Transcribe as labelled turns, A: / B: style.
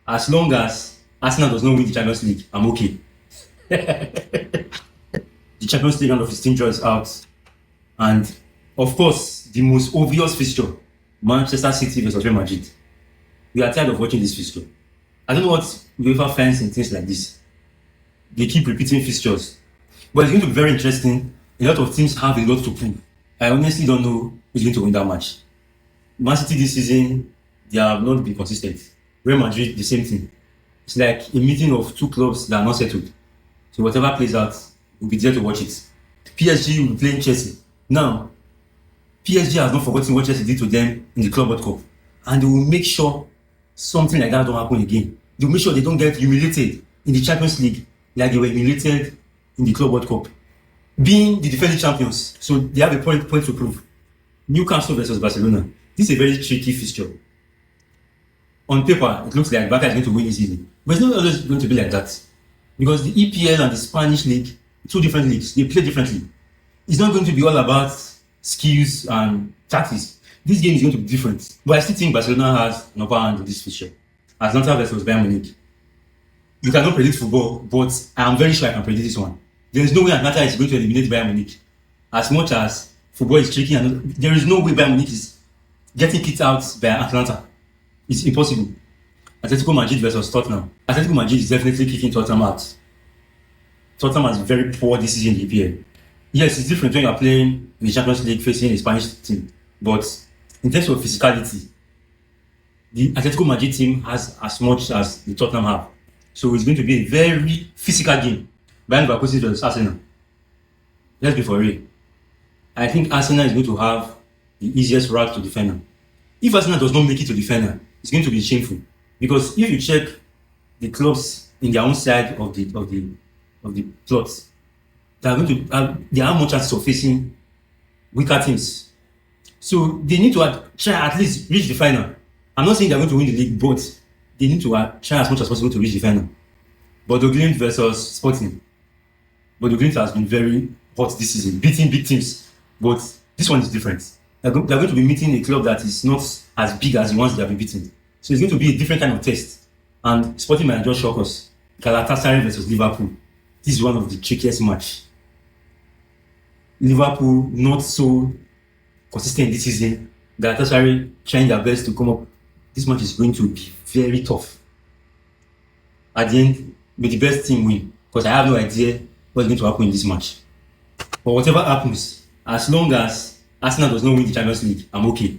A: As long as Arsenal does not win the Champions League, I'm okay. The Champions League round of 16 draw is out. And of course, the most obvious fixture, Manchester City versus Real Madrid. We are tired of watching this fixture. I don't know what UEFA fans in things like this. They keep repeating fixtures. But it's going to be very interesting. A lot of teams have a lot to prove. I honestly don't know who's going to win that match. Man City this season, they have not been consistent. Real Madrid, the same thing. It's like a meeting of two clubs that are not settled. So whatever plays out, we'll be there to watch it. PSG will be playing Chelsea. Now, PSG has not forgotten what Chelsea did to them in the Club World Cup. And they will make sure something like that don't happen again. They will make sure they don't get humiliated in the Champions League like they were humiliated in the Club World Cup. Being the defending champions, so they have a point to prove. Newcastle versus Barcelona. This is a very tricky fixture. On paper, it looks like Barca is going to win this season. But it's not always going to be like that. Because the EPL and the Spanish league, two different leagues, they play differently. It's not going to be all about skills and tactics. This game is going to be different. But I still think Barcelona has an upper hand in this fixture. Atlanta versus Bayern Munich. You cannot predict football, but I am very sure I can predict this one. There is no way Atlanta is going to eliminate Bayern Munich. As much as football is tricky, and there is no way Bayern Munich is getting kicked out by Atlanta. It's impossible. Atletico Madrid versus Tottenham. Atletico Madrid is definitely kicking Tottenham out. Tottenham has very poor this season in the EPL. Yes, it's different when you are playing in the Champions League facing a Spanish team. But in terms of physicality, the Atletico Madrid team has as much as the Tottenham have. So it's going to be a very physical game. Bayern Leverkusen versus Arsenal. Let's be for real. I think Arsenal is going to have the easiest route to the final. If Arsenal does not make it to the final, it's going to be shameful. Because if you check the clubs in their own side of the plots, they are going to they have more chances of facing weaker teams. So they need to try at least reach the final. I'm not saying they're going to win the league, but they need to try as much as possible to reach the final. Bodø Glimt versus Sporting. Bodø Glimt has been very hot this season, beating big teams. But this one is different. They're going to be meeting a club that is not as big as the ones they have been beating. So it's going to be a different kind of test. And Sporting might just shock us. Galatasaray versus Liverpool. This is one of the trickiest matches. Liverpool not so consistent this season. Galatasaray trying their best to come up. This match is going to be very tough. At the end, may the best team win. Because I have no idea what's going to happen in this match. But whatever happens, as long as Arsenal does not win the Champions League, I'm okay.